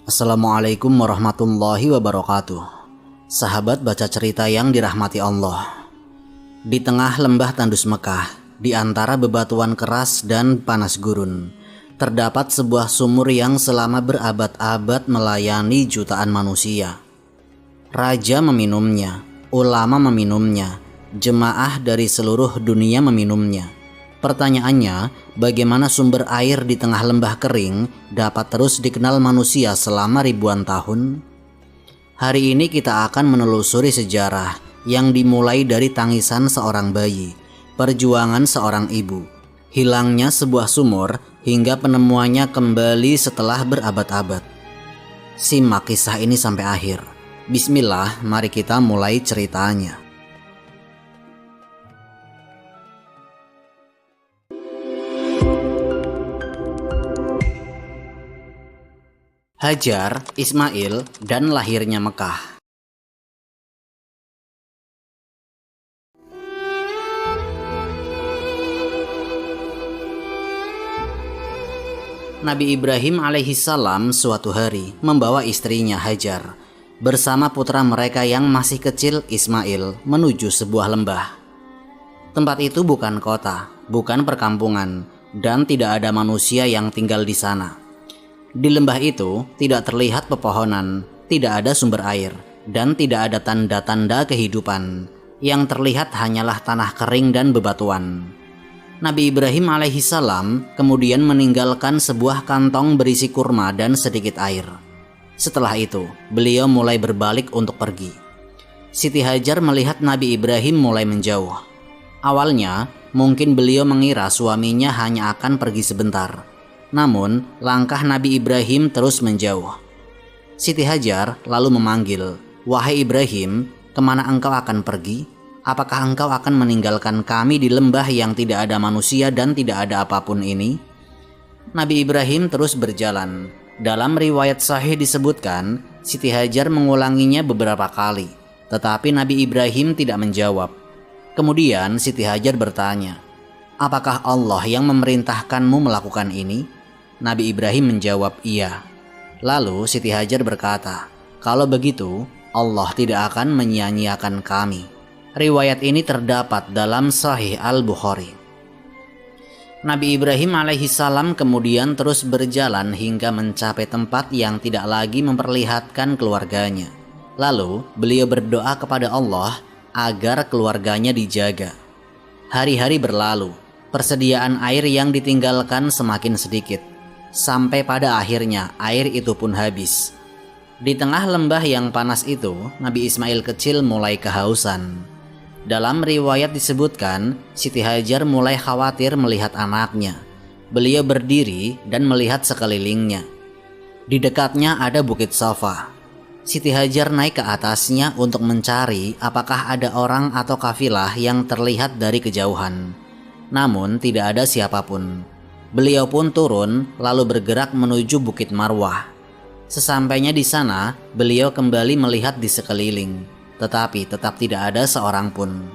Assalamualaikum warahmatullahi wabarakatuh. Sahabat baca cerita yang dirahmati Allah. Di tengah lembah tandus Mekah, di antara bebatuan keras dan panas gurun, terdapat sebuah sumur yang selama berabad-abad melayani jutaan manusia. Raja meminumnya, ulama meminumnya, jemaah dari seluruh dunia meminumnya. Pertanyaannya, bagaimana sumber air di tengah lembah kering dapat terus dikenal manusia selama ribuan tahun? Hari ini kita akan menelusuri sejarah yang dimulai dari tangisan seorang bayi, perjuangan seorang ibu, hilangnya sebuah sumur, hingga penemuannya kembali setelah berabad-abad. Simak kisah ini sampai akhir. Bismillah, mari kita mulai ceritanya. Hajar, Ismail, dan lahirnya Mekah. Nabi Ibrahim alaihissalam suatu hari membawa istrinya Hajar bersama putra mereka yang masih kecil Ismail menuju sebuah lembah. Tempat itu bukan kota, bukan perkampungan, dan tidak ada manusia yang tinggal di sana. Di lembah itu tidak terlihat pepohonan, tidak ada sumber air, dan tidak ada tanda-tanda kehidupan. Yang terlihat hanyalah tanah kering dan bebatuan. Nabi Ibrahim alaihissalam kemudian meninggalkan sebuah kantong berisi kurma dan sedikit air. Setelah itu, beliau mulai berbalik untuk pergi. Siti Hajar melihat Nabi Ibrahim mulai menjauh. Awalnya, mungkin beliau mengira suaminya hanya akan pergi sebentar. Namun, langkah Nabi Ibrahim terus menjauh. Siti Hajar lalu memanggil, "Wahai Ibrahim, kemana engkau akan pergi? Apakah engkau akan meninggalkan kami di lembah yang tidak ada manusia dan tidak ada apapun ini?" Nabi Ibrahim terus berjalan. Dalam riwayat sahih disebutkan, Siti Hajar mengulanginya beberapa kali, tetapi Nabi Ibrahim tidak menjawab. Kemudian Siti Hajar bertanya, "Apakah Allah yang memerintahkanmu melakukan ini?" Nabi Ibrahim menjawab, "Iya." Lalu Siti Hajar berkata, "Kalau begitu, Allah tidak akan menyia-nyiakan kami." Riwayat ini terdapat dalam Sahih Al-Bukhari. Nabi Ibrahim alaihissalam kemudian terus berjalan hingga mencapai tempat yang tidak lagi memperlihatkan keluarganya. Lalu beliau berdoa kepada Allah agar keluarganya dijaga. Hari-hari berlalu, persediaan air yang ditinggalkan semakin sedikit. Sampai pada akhirnya air itu pun habis. Di tengah lembah yang panas itu, Nabi Ismail kecil mulai kehausan. Dalam riwayat disebutkan, Siti Hajar mulai khawatir melihat anaknya. Beliau berdiri dan melihat sekelilingnya. Di dekatnya ada Bukit Safa. Siti Hajar naik ke atasnya untuk mencari apakah ada orang atau kafilah yang terlihat dari kejauhan. Namun tidak ada siapapun. Beliau pun turun lalu bergerak menuju Bukit Marwah. Sesampainya di sana, beliau kembali melihat di sekeliling, tetapi tetap tidak ada seorang pun.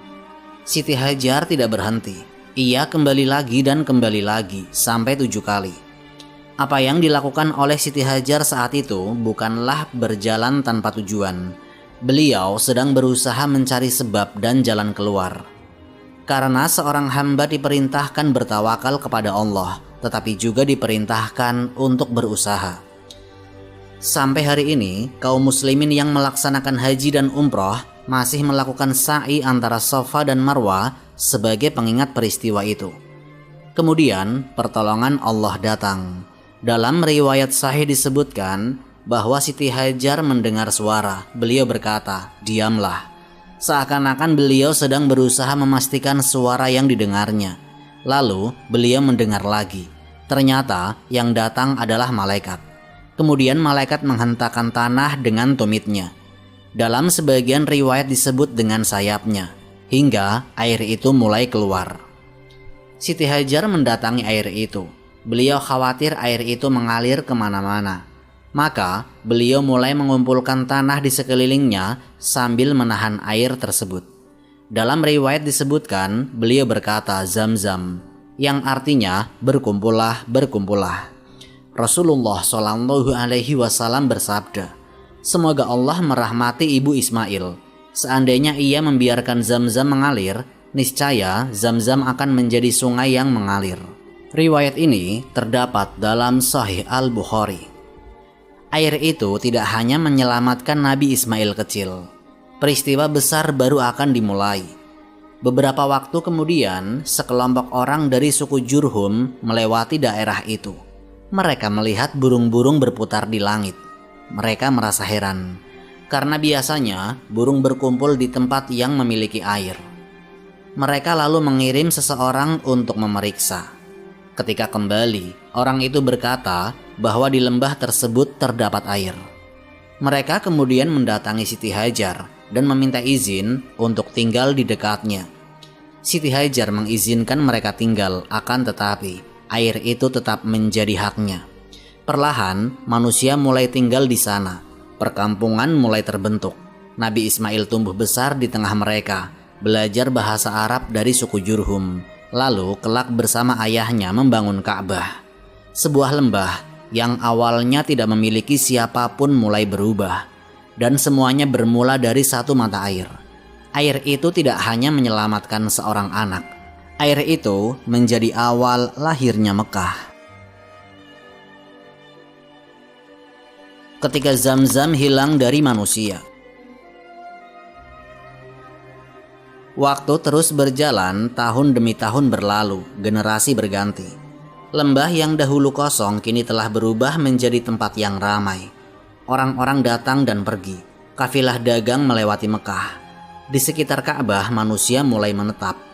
Siti Hajar tidak berhenti. Ia kembali lagi dan kembali lagi sampai 7 kali. Apa yang dilakukan oleh Siti Hajar saat itu bukanlah berjalan tanpa tujuan. Beliau sedang berusaha mencari sebab dan jalan keluar. Karena seorang hamba diperintahkan bertawakal kepada Allah, tetapi juga diperintahkan untuk berusaha. Sampai hari ini, kaum muslimin yang melaksanakan haji dan umroh masih melakukan sa'i antara Safa dan Marwah sebagai pengingat peristiwa itu. Kemudian, pertolongan Allah datang. Dalam riwayat sahih disebutkan bahwa Siti Hajar mendengar suara. Beliau berkata, "Diamlah." Seakan-akan beliau sedang berusaha memastikan suara yang didengarnya. Lalu beliau mendengar lagi. Ternyata yang datang adalah malaikat. Kemudian malaikat menghentakkan tanah dengan tumitnya. Dalam sebagian riwayat disebut dengan sayapnya, hingga air itu mulai keluar. Siti Hajar mendatangi air itu. Beliau khawatir air itu mengalir kemana-mana. Maka beliau mulai mengumpulkan tanah di sekelilingnya sambil menahan air tersebut. Dalam riwayat disebutkan beliau berkata Zam-Zam, yang artinya berkumpullah, berkumpullah. Rasulullah Shallallahu Alaihi Wasallam bersabda, "Semoga Allah merahmati ibu Ismail. Seandainya ia membiarkan Zam-Zam mengalir, niscaya Zam-Zam akan menjadi sungai yang mengalir." Riwayat ini terdapat dalam Sahih Al-Bukhari. Air itu tidak hanya menyelamatkan Nabi Ismail kecil. Peristiwa besar baru akan dimulai. Beberapa waktu kemudian, sekelompok orang dari suku Jurhum melewati daerah itu. Mereka melihat burung-burung berputar di langit. Mereka merasa heran, karena biasanya burung berkumpul di tempat yang memiliki air. Mereka lalu mengirim seseorang untuk memeriksa. Ketika kembali, orang itu berkata bahwa di lembah tersebut terdapat air. Mereka kemudian mendatangi Siti Hajar dan meminta izin untuk tinggal di dekatnya. Siti Hajar mengizinkan mereka tinggal, akan tetapi air itu tetap menjadi haknya. Perlahan, manusia mulai tinggal di sana. Perkampungan mulai terbentuk. Nabi Ismail tumbuh besar di tengah mereka, belajar bahasa Arab dari suku Jurhum. Lalu kelak bersama ayahnya membangun Ka'bah. Sebuah lembah yang awalnya tidak memiliki siapapun mulai berubah. Dan semuanya bermula dari satu mata air. Air itu tidak hanya menyelamatkan seorang anak. Air itu menjadi awal lahirnya Mekah. Ketika Zam-Zam hilang dari manusia. Waktu terus berjalan, tahun demi tahun berlalu, generasi berganti. Lembah yang dahulu kosong kini telah berubah menjadi tempat yang ramai. Orang-orang datang dan pergi. Kafilah dagang melewati Mekah. Di sekitar Ka'bah manusia mulai menetap.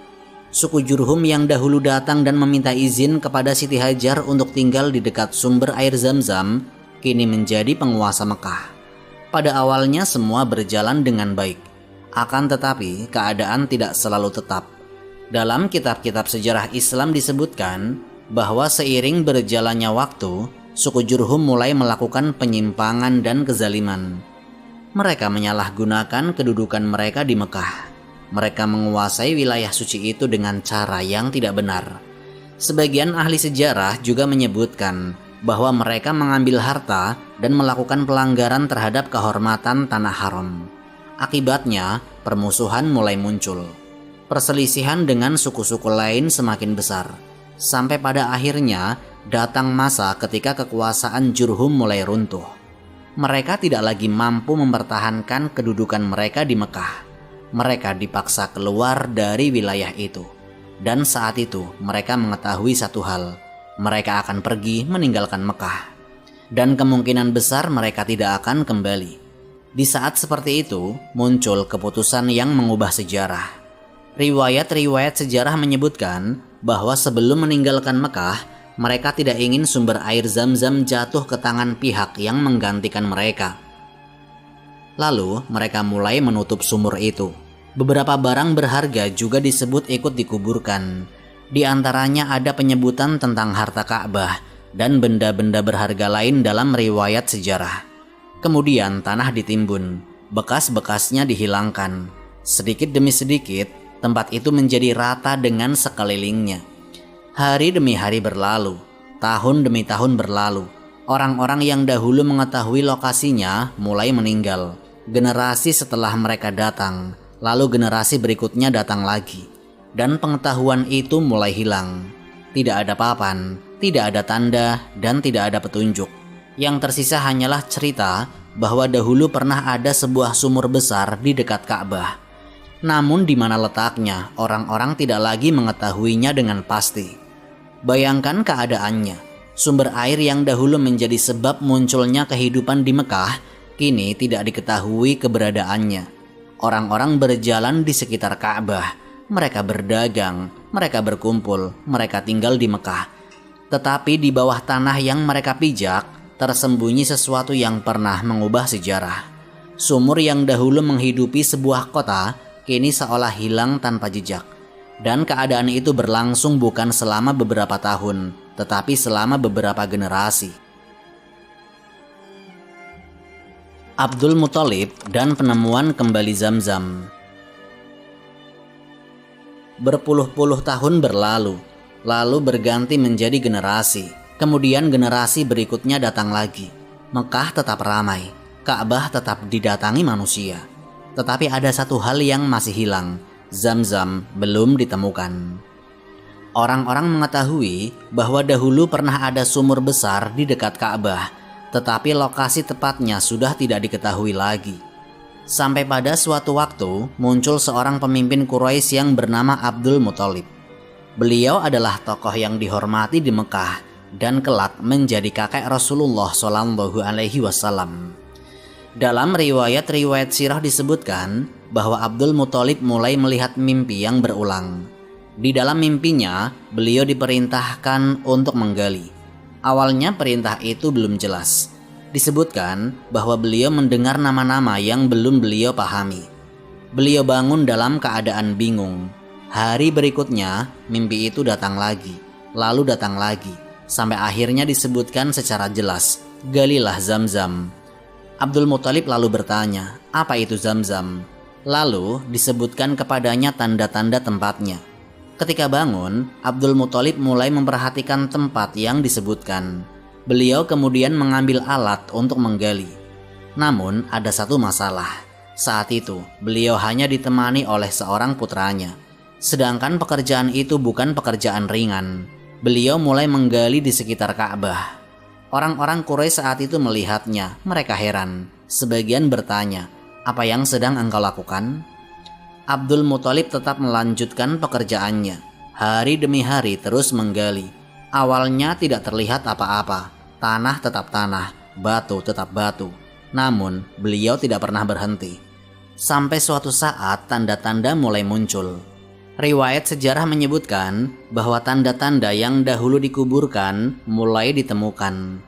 Suku Jurhum yang dahulu datang dan meminta izin kepada Siti Hajar untuk tinggal di dekat sumber air Zam-Zam, kini menjadi penguasa Mekah. Pada awalnya semua berjalan dengan baik. Akan tetapi keadaan tidak selalu tetap. Dalam kitab-kitab sejarah Islam disebutkan bahwa seiring berjalannya waktu, suku Jurhum mulai melakukan penyimpangan dan kezaliman. Mereka menyalahgunakan kedudukan mereka di Mekah. Mereka menguasai wilayah suci itu dengan cara yang tidak benar. Sebagian ahli sejarah juga menyebutkan bahwa mereka mengambil harta dan melakukan pelanggaran terhadap kehormatan tanah haram. Akibatnya, permusuhan mulai muncul. Perselisihan dengan suku-suku lain semakin besar. Sampai pada akhirnya datang masa ketika kekuasaan Jurhum mulai runtuh. Mereka tidak lagi mampu mempertahankan kedudukan mereka di Mekah. Mereka dipaksa keluar dari wilayah itu. Dan saat itu mereka mengetahui satu hal. Mereka akan pergi meninggalkan Mekah. Dan kemungkinan besar mereka tidak akan kembali. Di saat seperti itu muncul keputusan yang mengubah sejarah. Riwayat-riwayat sejarah menyebutkan bahwa sebelum meninggalkan Mekah, mereka tidak ingin sumber air Zam-Zam jatuh ke tangan pihak yang menggantikan mereka. Lalu mereka mulai menutup sumur itu. Beberapa barang berharga juga disebut ikut dikuburkan. Di antaranya ada penyebutan tentang harta Ka'bah dan benda-benda berharga lain dalam riwayat sejarah. Kemudian tanah ditimbun, bekas-bekasnya dihilangkan. Sedikit demi sedikit, tempat itu menjadi rata dengan sekelilingnya. Hari demi hari berlalu, tahun demi tahun berlalu. Orang-orang yang dahulu mengetahui lokasinya mulai meninggal. Generasi setelah mereka datang, lalu generasi berikutnya datang lagi. Dan pengetahuan itu mulai hilang. Tidak ada papan, tidak ada tanda, dan tidak ada petunjuk. Yang tersisa hanyalah cerita bahwa dahulu pernah ada sebuah sumur besar di dekat Ka'bah. Namun di mana letaknya, orang-orang tidak lagi mengetahuinya dengan pasti. Bayangkan keadaannya, sumber air yang dahulu menjadi sebab munculnya kehidupan di Mekah, kini tidak diketahui keberadaannya. Orang-orang berjalan di sekitar Ka'bah, mereka berdagang, mereka berkumpul, mereka tinggal di Mekah. Tetapi di bawah tanah yang mereka pijak, tersembunyi sesuatu yang pernah mengubah sejarah. Sumur yang dahulu menghidupi sebuah kota, kini seolah hilang tanpa jejak. Dan keadaan itu berlangsung bukan selama beberapa tahun, tetapi selama beberapa generasi. Abdul Muthalib dan penemuan kembali Zam-Zam. Berpuluh-puluh tahun berlalu, lalu berganti menjadi generasi. Kemudian generasi berikutnya datang lagi. Mekah tetap ramai, Ka'bah tetap didatangi manusia. Tetapi ada satu hal yang masih hilang, Zamzam belum ditemukan. Orang-orang mengetahui bahwa dahulu pernah ada sumur besar di dekat Ka'bah, tetapi lokasi tepatnya sudah tidak diketahui lagi. Sampai pada suatu waktu muncul seorang pemimpin Quraisy yang bernama Abdul Muthalib. Beliau adalah tokoh yang dihormati di Mekah dan kelak menjadi kakek Rasulullah Shallallahu Alaihi Wasallam. Dalam riwayat-riwayat sirah disebutkan bahwa Abdul Muthalib mulai melihat mimpi yang berulang. Di dalam mimpinya, beliau diperintahkan untuk menggali. Awalnya perintah itu belum jelas. Disebutkan bahwa beliau mendengar nama-nama yang belum beliau pahami. Beliau bangun dalam keadaan bingung. Hari berikutnya, mimpi itu datang lagi, lalu datang lagi, sampai akhirnya disebutkan secara jelas, galilah Zamzam. Abdul Muthalib lalu bertanya, apa itu Zamzam? Lalu disebutkan kepadanya tanda-tanda tempatnya. Ketika bangun, Abdul Muthalib mulai memperhatikan tempat yang disebutkan. Beliau kemudian mengambil alat untuk menggali. Namun ada satu masalah. Saat itu, beliau hanya ditemani oleh seorang putranya. Sedangkan pekerjaan itu bukan pekerjaan ringan. Beliau mulai menggali di sekitar Ka'bah. Orang-orang Quraisy saat itu melihatnya, mereka heran. Sebagian bertanya, apa yang sedang engkau lakukan? Abdul Muthalib tetap melanjutkan pekerjaannya. Hari demi hari terus menggali. Awalnya tidak terlihat apa-apa. Tanah tetap tanah, batu tetap batu. Namun beliau tidak pernah berhenti. Sampai suatu saat tanda-tanda mulai muncul. Riwayat sejarah menyebutkan bahwa tanda-tanda yang dahulu dikuburkan mulai ditemukan.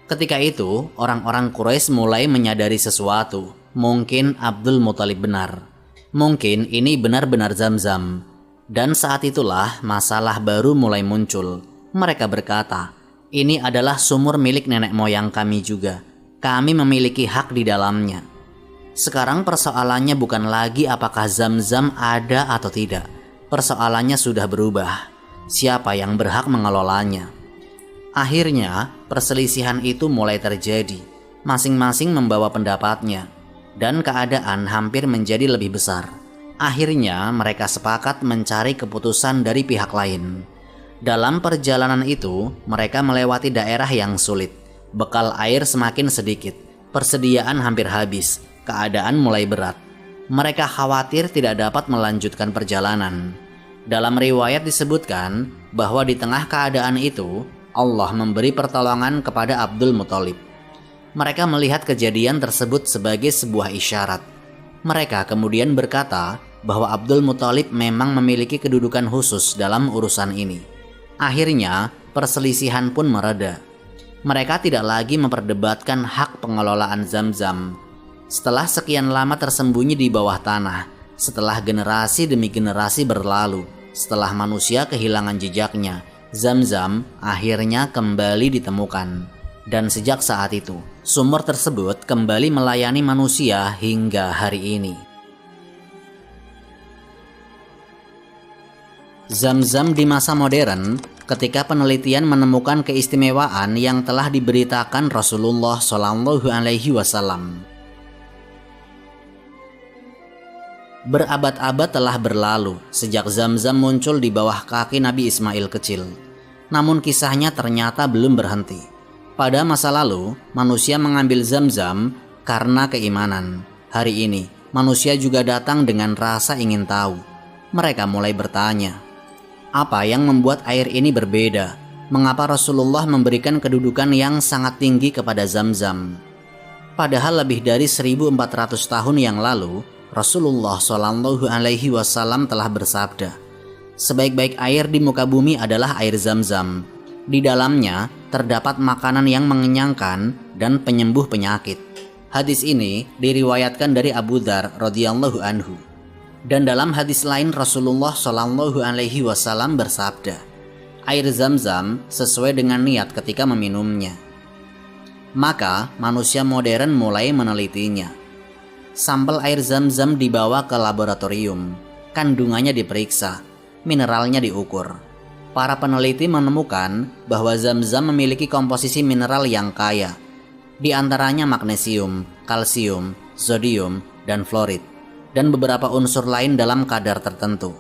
Ketika itu, orang-orang Quraisy mulai menyadari sesuatu. Mungkin Abdul Muthalib benar. Mungkin ini benar-benar Zamzam. Dan saat itulah masalah baru mulai muncul. Mereka berkata, ini adalah sumur milik nenek moyang kami juga. Kami memiliki hak di dalamnya. Sekarang persoalannya bukan lagi apakah Zamzam ada atau tidak. Persoalannya sudah berubah. Siapa yang berhak mengelolanya? Akhirnya, perselisihan itu mulai terjadi. Masing-masing membawa pendapatnya. Dan keadaan hampir menjadi lebih besar. Akhirnya, mereka sepakat mencari keputusan dari pihak lain. Dalam perjalanan itu, mereka melewati daerah yang sulit. Bekal air semakin sedikit. Persediaan hampir habis. Keadaan mulai berat. Mereka khawatir tidak dapat melanjutkan perjalanan. Dalam riwayat disebutkan bahwa di tengah keadaan itu, Allah memberi pertolongan kepada Abdul Muthalib. Mereka melihat kejadian tersebut sebagai sebuah isyarat. Mereka kemudian berkata bahwa Abdul Muthalib memang memiliki kedudukan khusus dalam urusan ini. Akhirnya, perselisihan pun mereda. Mereka tidak lagi memperdebatkan hak pengelolaan Zamzam. Setelah sekian lama tersembunyi di bawah tanah, setelah generasi demi generasi berlalu, setelah manusia kehilangan jejaknya, Zamzam akhirnya kembali ditemukan. Dan sejak saat itu, sumur tersebut kembali melayani manusia hingga hari ini. Zamzam di masa modern, ketika penelitian menemukan keistimewaan yang telah diberitakan Rasulullah Shallallahu Alaihi Wasallam. Berabad-abad telah berlalu sejak Zamzam muncul di bawah kaki Nabi Ismail kecil. Namun kisahnya ternyata belum berhenti. Pada masa lalu, manusia mengambil Zamzam karena keimanan. Hari ini, manusia juga datang dengan rasa ingin tahu. Mereka mulai bertanya, apa yang membuat air ini berbeda? Mengapa Rasulullah memberikan kedudukan yang sangat tinggi kepada Zamzam? Padahal lebih dari 1400 tahun yang lalu, Rasulullah Shallallahu Alaihi Wasallam telah bersabda, sebaik-baik air di muka bumi adalah air Zamzam. Di dalamnya terdapat makanan yang mengenyangkan dan penyembuh penyakit. Hadis ini diriwayatkan dari Abu Dzar radhiyallahu anhu. Dan dalam hadis lain Rasulullah Shallallahu Alaihi Wasallam bersabda, air Zamzam sesuai dengan niat ketika meminumnya. Maka manusia modern mulai menelitinya. Sampel air Zamzam dibawa ke laboratorium, kandungannya diperiksa, mineralnya diukur. para peneliti menemukan bahwa Zam-Zam memiliki komposisi mineral yang kaya, di antaranya magnesium, kalsium, zodium, dan fluorid, dan beberapa unsur lain dalam kadar tertentu.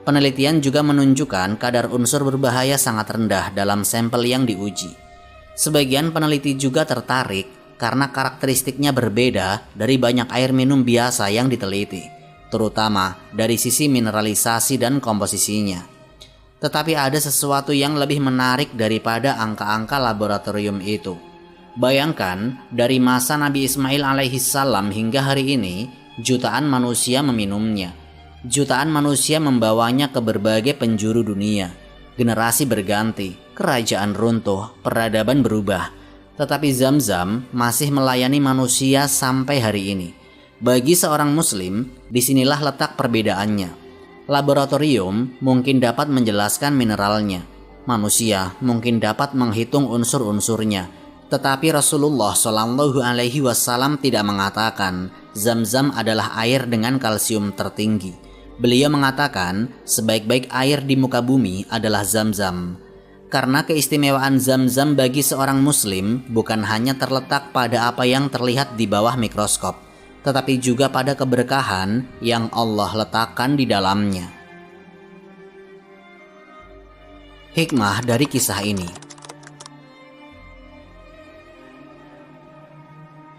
Penelitian juga menunjukkan kadar unsur berbahaya sangat rendah dalam sampel yang diuji. Sebagian peneliti juga tertarik karena karakteristiknya berbeda dari banyak air minum biasa yang diteliti, terutama dari sisi mineralisasi dan komposisinya. Tetapi ada sesuatu yang lebih menarik daripada angka-angka laboratorium itu. Bayangkan, dari masa Nabi Ismail alaihissalam hingga hari ini, jutaan manusia meminumnya. Jutaan manusia membawanya ke berbagai penjuru dunia. Generasi berganti, kerajaan runtuh, peradaban berubah. Tetapi Zam-Zam masih melayani manusia sampai hari ini. Bagi seorang muslim, disinilah letak perbedaannya. Laboratorium mungkin dapat menjelaskan mineralnya. Manusia mungkin dapat menghitung unsur-unsurnya. Tetapi Rasulullah Shallallahu Alaihi Wasallam tidak mengatakan Zam-Zam adalah air dengan kalsium tertinggi. Beliau mengatakan sebaik-baik air di muka bumi adalah Zam-Zam. Karena keistimewaan Zam-Zam bagi seorang muslim bukan hanya terletak pada apa yang terlihat di bawah mikroskop, tetapi juga pada keberkahan yang Allah letakkan di dalamnya. Hikmah dari kisah ini.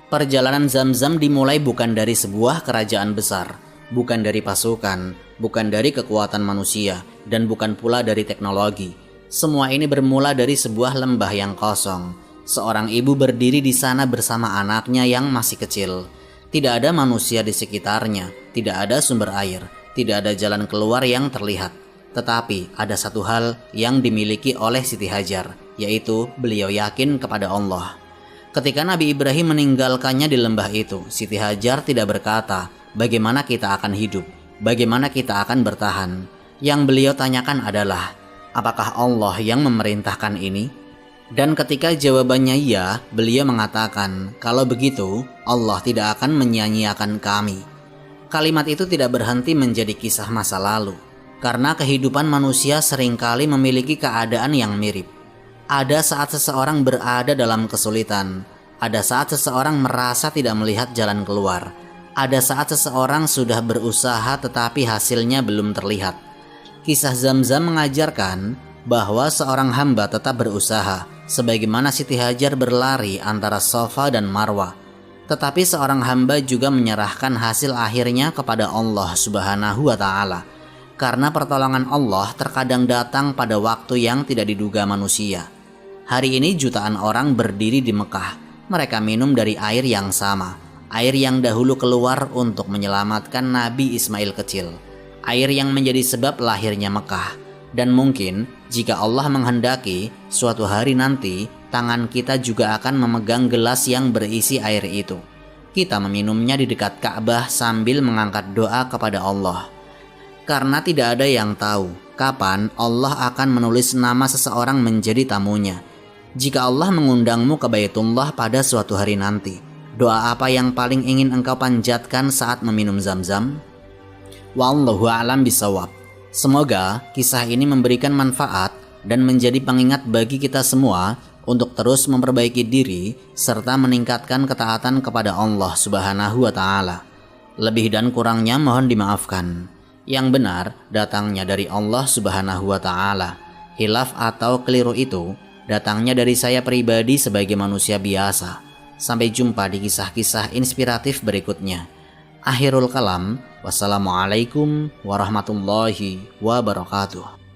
Perjalanan Zam-Zam dimulai bukan dari sebuah kerajaan besar, bukan dari pasukan, bukan dari kekuatan manusia, dan bukan pula dari teknologi. Semua ini bermula dari sebuah lembah yang kosong. Seorang ibu berdiri di sana bersama anaknya yang masih kecil. Tidak ada manusia di sekitarnya, tidak ada sumber air, tidak ada jalan keluar yang terlihat. Tetapi ada satu hal yang dimiliki oleh Siti Hajar, yaitu beliau yakin kepada Allah. Ketika Nabi Ibrahim meninggalkannya di lembah itu, Siti Hajar tidak berkata, bagaimana kita akan hidup, bagaimana kita akan bertahan. Yang beliau tanyakan adalah, apakah Allah yang memerintahkan ini? Dan ketika jawabannya iya, beliau mengatakan, kalau begitu Allah tidak akan menyia-nyiakan kami. Kalimat itu tidak berhenti menjadi kisah masa lalu, karena kehidupan manusia seringkali memiliki keadaan yang mirip. Ada saat seseorang berada dalam kesulitan, ada saat seseorang merasa tidak melihat jalan keluar, ada saat seseorang sudah berusaha tetapi hasilnya belum terlihat. Kisah Zam-Zam mengajarkan bahwa seorang hamba tetap berusaha, sebagaimana Siti Hajar berlari antara Safa dan Marwah. Tetapi seorang hamba juga menyerahkan hasil akhirnya kepada Allah Subhanahu wa Ta'ala, karena pertolongan Allah terkadang datang pada waktu yang tidak diduga manusia. Hari ini jutaan orang berdiri di Mekah. Mereka minum dari air yang sama, air yang dahulu keluar untuk menyelamatkan Nabi Ismail kecil, air yang menjadi sebab lahirnya Mekah. Dan mungkin jika Allah menghendaki, suatu hari nanti tangan kita juga akan memegang gelas yang berisi air itu. Kita meminumnya di dekat Ka'bah sambil mengangkat doa kepada Allah. Karena tidak ada yang tahu kapan Allah akan menulis nama seseorang menjadi tamunya. Jika Allah mengundangmu ke Baitullah pada suatu hari nanti, doa apa yang paling ingin engkau panjatkan saat meminum Zam-Zam? Wallahu a'lam bishawab. Semoga kisah ini memberikan manfaat dan menjadi pengingat bagi kita semua untuk terus memperbaiki diri serta meningkatkan ketaatan kepada Allah Subhanahu wa Ta'ala. Lebih dan kurangnya mohon dimaafkan. Yang benar datangnya dari Allah Subhanahu wa Ta'ala. Hilaf atau keliru itu datangnya dari saya pribadi sebagai manusia biasa. Sampai jumpa di kisah-kisah inspiratif berikutnya. Akhirul kalam, wassalamualaikum warahmatullahi wabarakatuh.